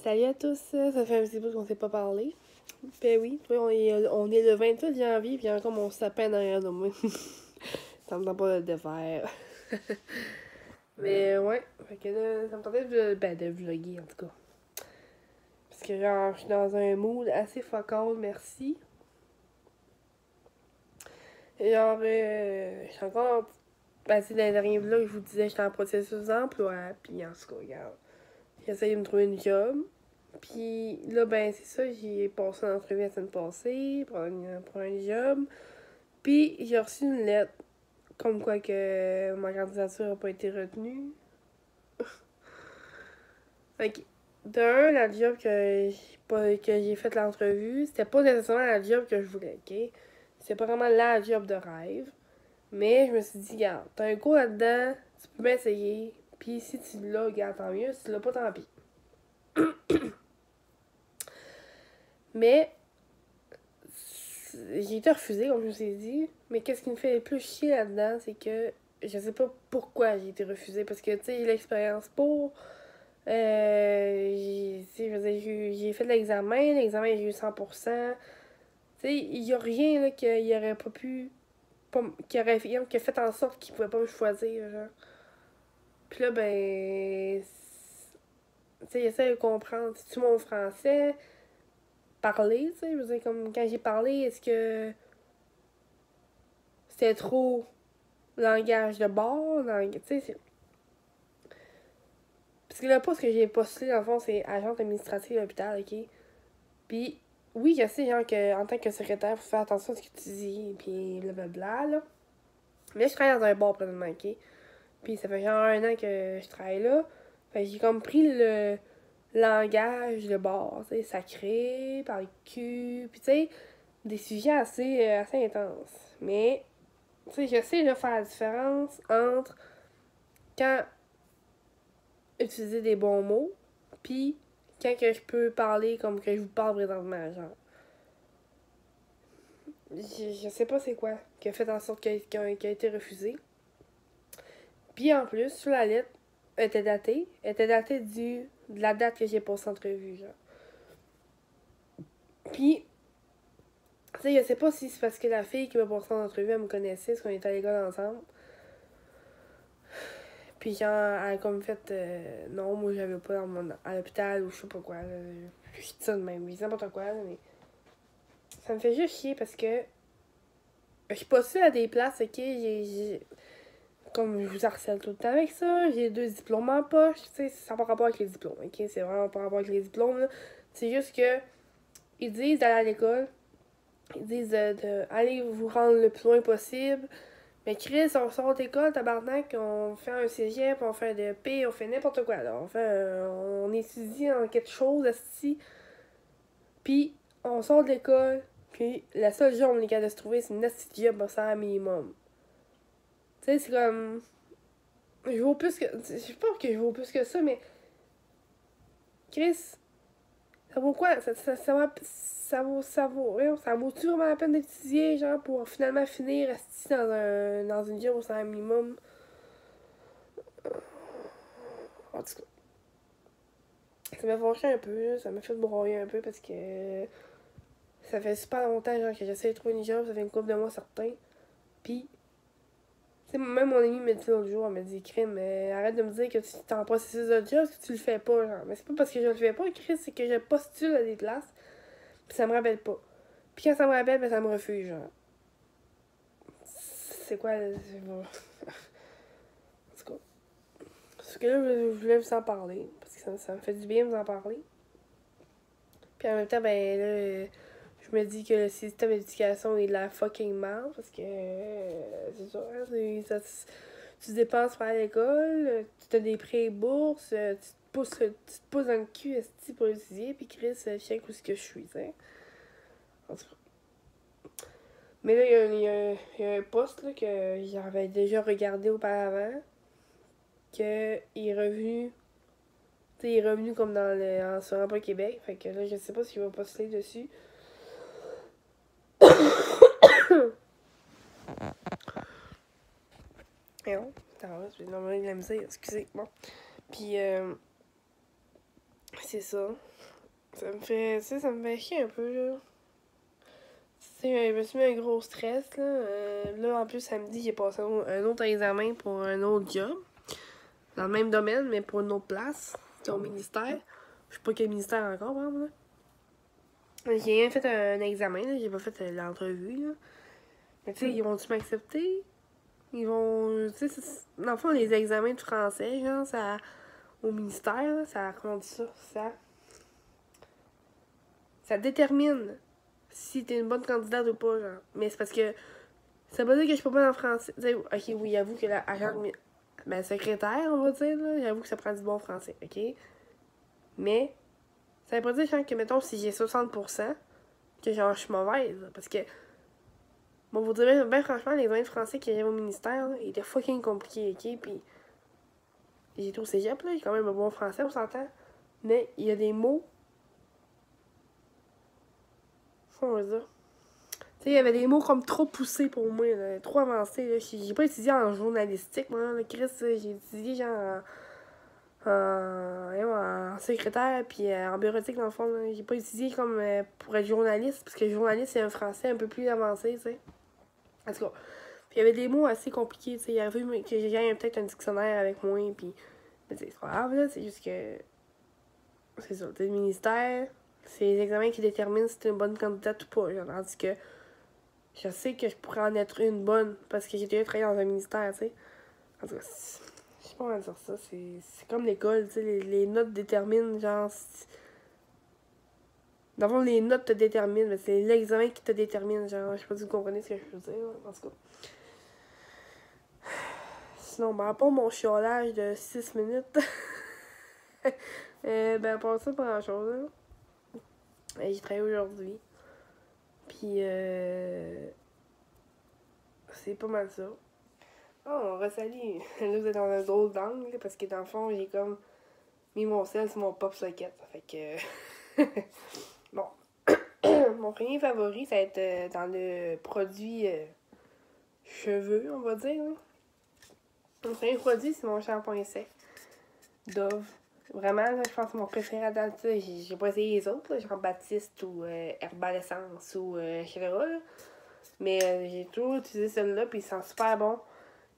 Salut à tous, ça fait un petit bout qu'on s'est pas parlé. Ben oui, on est le 28 janvier, puis il y a encore mon sapin derrière de moi. Ça me tente pas de le défaire. Mais ouais, fait que là, ça me tentait de vlogger en tout cas. Parce que genre, je suis dans un mood assez focal, merci. Et genre, je suis encore. Ben, c'est dans les derniers vlogs, je vous disais, j'étais en processus d'emploi, puis en tout cas, regarde. J'essaye de me trouver une job. Puis là, ben, c'est ça, j'ai passé une entrevue la semaine passée pour un job. Puis j'ai reçu une lettre comme quoi que ma candidature n'a pas été retenue. Fait que, d'un, la job que j'ai fait l'entrevue, c'était pas nécessairement la job que je voulais, ok? C'était pas vraiment la job de rêve. Mais je me suis dit, regarde, t'as un cours là-dedans, tu peux m'essayer. Puis si tu l'as, regarde, tant mieux. Si tu l'as pas, tant pis. Mais j'ai été refusée, comme je vous ai dit. Mais qu'est-ce qui me fait le plus chier là-dedans, c'est que je sais pas pourquoi j'ai été refusée. Parce que, tu sais, l'expérience pour. J'ai fait l'examen j'ai eu 100%. Tu sais, il y a rien là, qu'il aurait pas pu. Qui a fait en sorte qu'il pouvait pas me choisir, genre. Puis là, ben. Tu sais, j'essaie de comprendre. C'est-tu mon français? Parler, tu sais. Je veux dire, comme quand j'ai parlé, est-ce que c'était trop langage de bord? Tu sais, parce que le poste que j'ai postulé, dans le fond, c'est agente administrative à l'hôpital, ok? Puis, oui, je sais, genre, qu'en tant que secrétaire, faut faire attention à ce que tu dis, puis blablabla, là. Mais là, je travaille dans un bar présentement, ok? Puis ça fait genre 1 an que je travaille là. Fait que j'ai comme pris le langage de bar, tu sais, sacré, par le cul, puis tu sais, des sujets assez intenses. Mais, tu sais, je sais de faire la différence entre quand utiliser des bons mots, puis quand que je peux parler comme que je vous parle présentement, genre. Je sais pas c'est quoi qui a fait en sorte qu'il a été refusé. Puis en plus, sur la lettre, elle était datée de la date que j'ai passé entrevue, genre. Puis, tu sais, je sais pas si c'est parce que la fille qui m'a passé en entrevue, elle me connaissait, parce qu'on était à l'école ensemble. Puis genre, elle a comme fait, non, moi j'avais pas à l'hôpital ou je sais pas quoi. Je dis ça de même, je dis n'importe quoi, mais ça me fait juste chier parce que je postule à des places, ok, comme je vous harcèle tout le temps avec ça, j'ai 2 diplômes en poche, tu sais, ça n'a pas rapport avec les diplômes, ok, c'est vraiment pas rapport avec les diplômes, là. C'est juste que, ils disent d'aller à l'école, ils disent aller vous rendre le plus loin possible, mais Chris, on sort d'école, tabarnak, on fait un cégep, on fait un DEP, on fait n'importe quoi, là, on étudie en quelque chose, asti, puis on sort de l'école, puis la seule job on est capable de se trouver, c'est une asti job pour un minimum. Tu sais, c'est comme. Je vaux plus que. Je sais pas que je vaux plus que ça, mais. Chris, ça vaut quoi? Ça vaut-tu vraiment la peine d'étudier, genre, pour finalement finir assis dans une job au salaire minimum? En tout cas, ça m'a fâché un peu, là, ça m'a fait broyer un peu parce que ça fait super longtemps, genre, que j'essaie de trouver une job, ça fait une couple de mois certains. Puis, tu sais, même mon ami me dit l'autre jour, elle me dit, Crime, arrête de me dire que tu es en processus de job, parce que tu le fais pas, genre. Mais c'est pas parce que je le fais pas, Chris, c'est que je postule à des places, puis ça me rappelle pas. Puis quand ça me rappelle, ben ça me refuse, genre. C'est quoi, bon. En tout cas. Parce que là, je voulais vous en parler, parce que ça me fait du bien de vous en parler. Puis en même temps, ben là, je me dis que le système d'éducation est de la fucking mal, parce que c'est ça, hein, tu dépenses pour aller à l'école, tu as des prêts et bourses, tu te pousses dans le cul esti pour étudier, puis Chris, je sais où ce que je suis, t'sais. En tout cas. Mais là, il y a un poste là, que j'avais déjà regardé auparavant, que il est revenu. Tu sais, il est revenu comme sur Emploi Québec. Fait que là, je sais pas s'il va postuler dessus. Et je vais demander de la misère, excusez. Bon. Puis, c'est ça. Ça me fait, tu sais, ça me fait chier un peu, là. Tu sais, je me suis mis un gros stress, là. Là, en plus, samedi, j'ai passé un autre examen pour un autre job. Dans le même domaine, mais pour une autre place. C'est au ministère. Je sais pas quel ministère encore, par exemple, là. J'ai fait un examen, là. J'ai pas fait l'entrevue, là. Mais tu sais, ils vont-tu m'accepter? Ils vont... Tu sais, dans le fond, les examens de français, genre, ça... Au ministère, là, ça... Comment on dit ça? Ça détermine si t'es une bonne candidate ou pas, genre. Mais c'est parce que... Ça veut dire que je suis pas bonne en français. T'sais, ok, oui, j'avoue que la agente... Ben, secrétaire, on va dire, là. J'avoue que ça prend du bon français, ok? Mais... Ça veut pas dire, genre, que, mettons, si j'ai 60%, que, genre, je suis mauvaise. Parce que... Bon, vous dire, ben franchement, l'examen de français qu'il y avait au ministère, là, il était fucking compliqué, ok? Puis, j'étais au cégep, là, j'ai quand même un bon français, on s'entend. Mais, il y a des mots. Comment on va dire? Tu sais, il y avait des mots comme trop poussés pour moi, là, trop avancés, là. J'ai pas étudié en journalistique, moi, là, Chris, j'ai étudié, genre, en secrétaire, puis en bureautique, dans le fond, là. J'ai pas étudié comme pour être journaliste, parce que journaliste, c'est un français un peu plus avancé, tu sais. En tout cas. Puis il y avait des mots assez compliqués, tu sais. Il y avait que j'ai peut-être un dictionnaire avec moi, puis. Mais c'est pas grave, là. C'est juste que. C'est ça. Le ministère, c'est les examens qui déterminent si t'es une bonne candidate ou pas. Genre, tandis que. Je sais que je pourrais en être une bonne, parce que j'ai déjà travaillé dans un ministère, tu sais. En tout cas, je sais pas comment dire ça. C'est comme l'école, tu sais. Les notes déterminent, genre. Dans le fond, les notes te déterminent, mais c'est l'examen qui te détermine, genre. Je sais pas si vous comprenez ce que je veux dire, en tout cas. Sinon, ben, à part mon chiolage de 6 minutes, ben, pas ça, pas grand-chose, là. J'ai travaillé aujourd'hui. Puis, c'est pas mal ça. Oh, Rosalie, là, vous êtes dans un drôle d'angle, parce que dans le fond, j'ai comme mis mon sel sur mon pop socket. Fait que. Bon. Mon premier favori, ça va être dans le produit cheveux, on va dire, là. Mon premier produit, c'est mon shampoing sec. Dove. Vraiment, là, je pense que c'est mon préféré à date. J'ai pas essayé les autres, là, genre Baptiste ou Herbal Essence ou etc. Là. Mais j'ai toujours utilisé celle-là, puis ils sont super bons.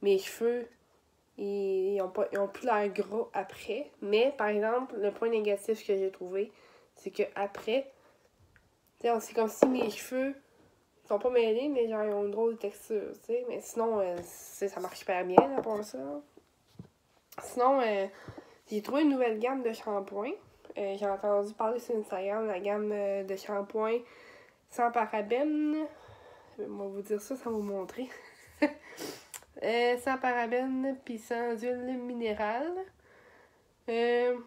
Mes cheveux, ils ont plus l'air gras après. Mais par exemple, le point négatif que j'ai trouvé, c'est que après, c'est comme si mes cheveux sont pas mêlés, mais genre ils ont une drôle de texture, tu sais. Mais sinon, ça marche super bien là, pour ça. Sinon, j'ai trouvé une nouvelle gamme de shampoing. J'ai entendu parler sur Instagram, la gamme de shampoing sans parabènes. Je vais vous dire ça sans vous montrer. Sans parabènes, puis sans huile minérale. Il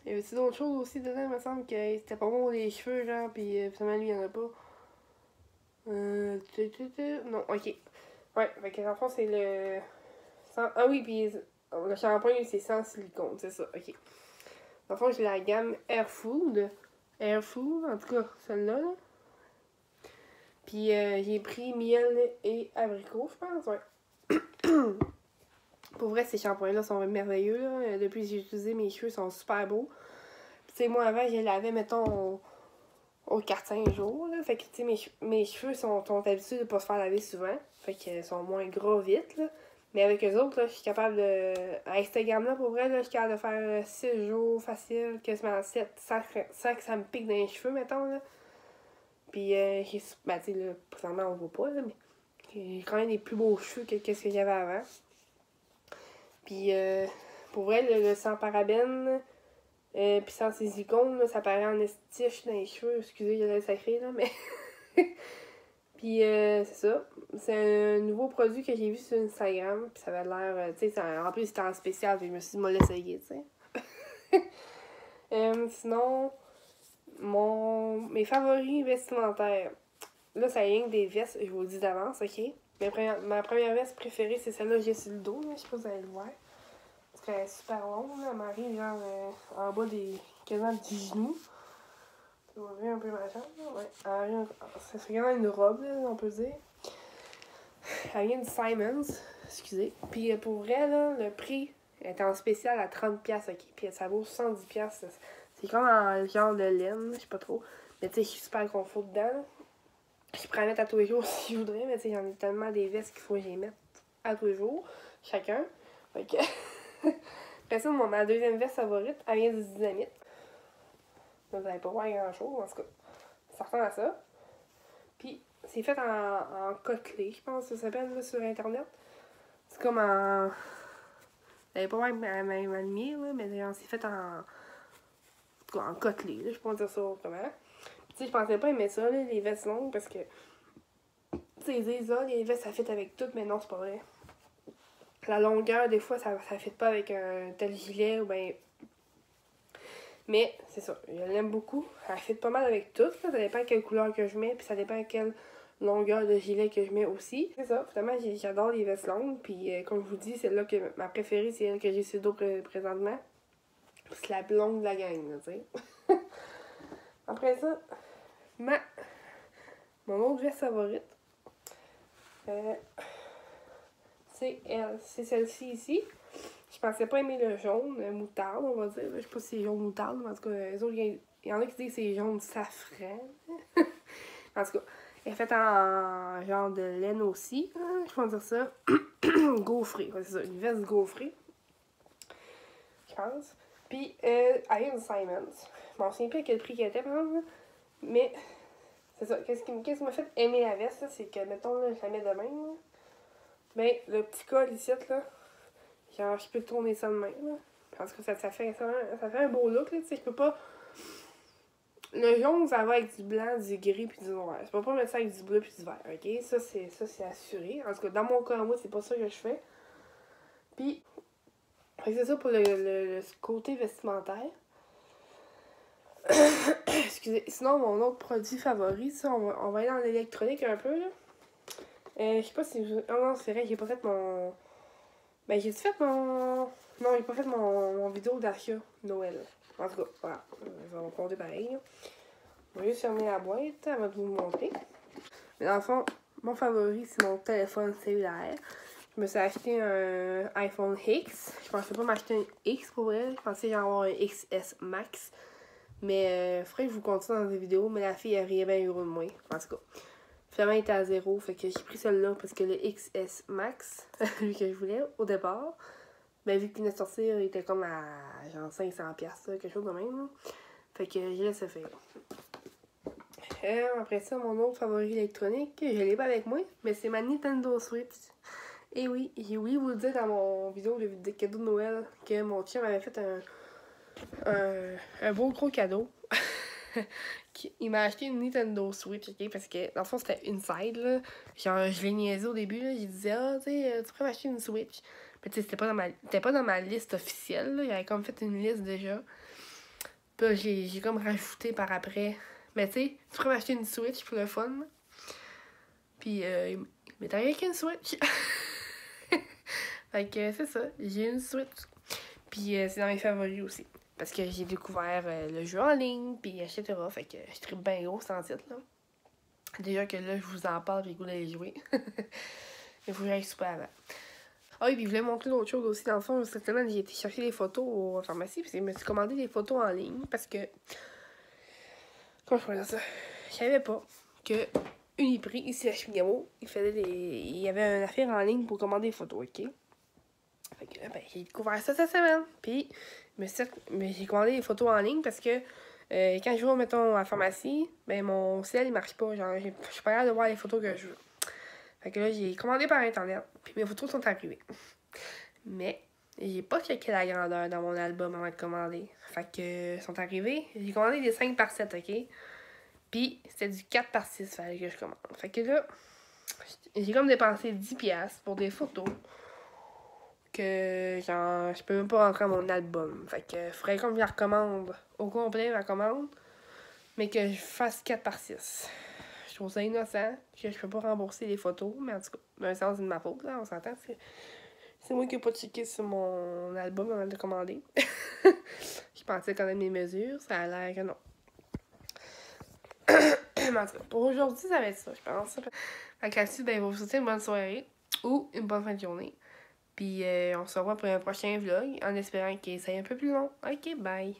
y avait d'autres choses aussi dedans, il me semble que c'était pas bon pour les cheveux, genre, puis finalement, lui, il y en a pas. Non, ok. Ouais, fait que dans le fond, c'est le... Ah oui, puis le shampoing, c'est sans silicone, c'est ça, ok. Dans le fond, j'ai la gamme Air Food. Air Food, en tout cas, celle-là, là. Puis j'ai pris miel et abricot, je pense, ouais. Pour vrai, ces shampoings-là sont merveilleux, là. Depuis que j'ai utilisé, mes cheveux sont super beaux. Puis, tu sais, moi, avant, je les lavais, mettons, aux 4-5 jours, là. Fait que, tu sais, mes cheveux sont habitués de pas se faire laver souvent. Fait qu'ils sont moins gras vite, là. Mais avec eux autres, là, je suis capable de... Avec cette gamme-là, pour vrai, là, je suis capable de faire 6 jours facile, quasiment 7, sans que ça me pique dans les cheveux, mettons, là. Puis, ben, tu sais, là, présentement, on voit pas, là, mais j'ai quand même des plus beaux cheveux que ce que j'avais avant. Puis, pour vrai, le sans parabènes, puis sans silicone, là, ça paraît en estiche dans les cheveux. Excusez, il y a le sacré, là, mais... Puis, c'est ça. C'est un nouveau produit que j'ai vu sur Instagram. Puis, ça avait l'air... tu sais, en plus, c'était en spécial. Puis, je me suis dit, moi, l'essayer, tu sais. Sinon, mes favoris vestimentaires. Là, ça rien que des vestes, je vous le dis d'avance, ok? Ma première veste préférée, c'est celle-là que j'ai sur le dos, là. Je sais pas si vous allez le voir. Parce qu'elle est super longue, là. Elle m'arrive, genre, en bas quasiment du genou. Tu vois un peu ma jambe, là? Ouais. Ça serait quand même une robe, là, on peut dire. Elle vient de Simons, excusez. Puis pour vrai, là, le prix est en spécial à 30$, ok? Puis ça vaut 70$. C'est comme un genre de laine, je sais pas trop. Mais tu sais, je suis super confort dedans. Je pourrais en mettre à tous les jours si je voudrais, mais tu sais, j'en ai tellement des vestes qu'il faut que j'y mette à tous les jours, chacun. Fait que... Après ça, ma deuxième veste favorite, elle vient du Dynamite. Vous n'allez pas voir grand-chose, en tout cas. Ça ressemble à ça. Puis, c'est fait en côtelé, je pense que ça s'appelle là, sur Internet. C'est comme en... Vous n'allez pas voir ma lumière, là, mais c'est fait en côtelé, là, je peux pas dire ça autrement. Tu sais, je pensais pas aimer ça, là, les vestes longues, parce que... Tu sais, ils disent, ah, les vestes, ça fit avec tout, mais non, c'est pas vrai. La longueur, des fois, ça fit pas avec un tel gilet, ou ben... Mais, c'est ça, je l'aime beaucoup. Elle fit pas mal avec tout, là. Ça dépend quelle couleur que je mets, puis ça dépend quelle longueur de gilet que je mets aussi. C'est ça, finalement, j'adore les vestes longues, puis comme je vous dis, c'est là que ma préférée, c'est elle que j'ai sur le dos présentement. C'est la longue de la gang, là, tu sais. Après ça, mon autre veste favorite, c'est celle-ci ici. Je pensais pas aimer le jaune, le moutarde, on va dire. Je sais pas si c'est jaune moutarde, mais en tout cas, les autres, il y en a qui disent que c'est jaune safran. En tout cas, elle est faite en genre de laine aussi. Je pense dire ça. Gaufrée, c'est ça, une veste gaufrée. Je pense. Puis, elle vient de Simons. Je m'en souviens plus à quel prix qu'elle était, par exemple. Mais, c'est ça. Qu'est-ce qui m'a fait aimer la veste, c'est que, mettons, là, je la mets de même. Là. Ben, le petit col ici, là. Genre, je peux tourner ça de même, là. Parce que ça fait un beau look, là, tu sais, je peux pas... Le jaune, ça va avec du blanc, du gris puis du noir. Je peux pas mettre ça avec du bleu puis du vert, ok? Ça, c'est assuré. En tout cas, dans mon cas, moi, c'est pas ça que je fais. Puis, c'est ça pour le côté vestimentaire. Excusez. Sinon, mon autre produit favori, ça, on va aller dans l'électronique un peu, là. Je sais pas si... Oh non, c'est vrai, j'ai pas fait mon... Ben, j'ai fait mon... Non, j'ai pas fait mon vidéo d'achat Noël. En tout cas, voilà. Je vais me compter pareil. Je vais juste fermer la boîte avant de vous montrer. Mais dans le fond, mon favori, c'est mon téléphone cellulaire. Je me suis acheté un iPhone X. Je pensais pas m'acheter un X pour vrai. Je pensais genre avoir un XS Max. Mais, faudrait que je vous continue dans des vidéos. Mais la fille, elle riait 20 € de moins. En tout cas. Finalement, il était à 0. Fait que j'ai pris celle-là parce que le XS Max, lui que je voulais au départ, ben vu qu'il venait de sortir, il était comme à genre 500$, quelque chose de même. Là. Fait que j'ai laissé faire. Après ça, mon autre favori électronique, je l'ai pas avec moi, mais c'est ma Nintendo Switch. Et oui, j'ai oublié de vous le dire dans mon vidéo de cadeau de Noël que mon chum avait fait un beau gros cadeau. Il m'a acheté une Nintendo Switch, ok? Parce que dans le fond, c'était inside, là. Genre, je l'ai niaisé au début, là. Il disait, ah, tu sais, tu pourrais m'acheter une Switch. Mais tu sais, c'était pas dans ma liste officielle, là. Il avait comme fait une liste déjà. Puis là, j'ai comme rajouté par après. Mais tu sais, tu pourrais m'acheter une Switch pour le fun. Puis, il m'est arrivé avec une Switch. Fait que c'est ça, j'ai une Switch. Puis, c'est dans mes favoris aussi. Parce que j'ai découvert le jeu en ligne, puis etc. Fait que je tripe bien gros sans titre, là. Déjà que là, je vous en parle, j'ai le goût d'aller jouer. Il faut que j'aille super avant. Ah oui, puis je voulais montrer d'autres choses aussi. Dans le fond, cette semaine, j'ai été chercher des photos à la pharmacie, puis je me suis commandé des photos en ligne, parce que... Comment je pourrais dire ça? Je savais pas que Uniprix, ici à Chimigamo, il y avait une affaire en ligne pour commander des photos, ok? Fait que, ben, j'ai découvert ça cette semaine, puis... Mais j'ai commandé des photos en ligne parce que quand je vais, mettons, à la pharmacie, ben mon cell, il marche pas. Genre, je suis pas capable de voir les photos que je veux. Fait que là, j'ai commandé par Internet, puis mes photos sont arrivées. Mais j'ai pas checké la grandeur dans mon album avant de commander. Fait que sont arrivées. J'ai commandé des 5x7, ok? Puis c'était du 4x6, fallait que je commande. Fait que là, j'ai comme dépensé 10$ pour des photos. Que genre je peux même pas rentrer dans mon album. Fait que faudrait comme je la recommande au complet ma commande, mais que je fasse 4x6. Je trouve ça innocent que je peux pas rembourser les photos, mais en tout cas, ben, c'est de ma faute, là, on s'entend. C'est moi qui n'ai pas checké sur mon album avant de le commander. Je pensais connaître mes mesures, ça a l'air que non. Mais en tout cas, pour aujourd'hui, ça va être ça, je pense. Fait que là-dessus, ben, je vais vous souhaiter une bonne soirée ou une bonne fin de journée. Puis on se revoit pour un prochain vlog en espérant qu'il soit un peu plus long. Ok, bye!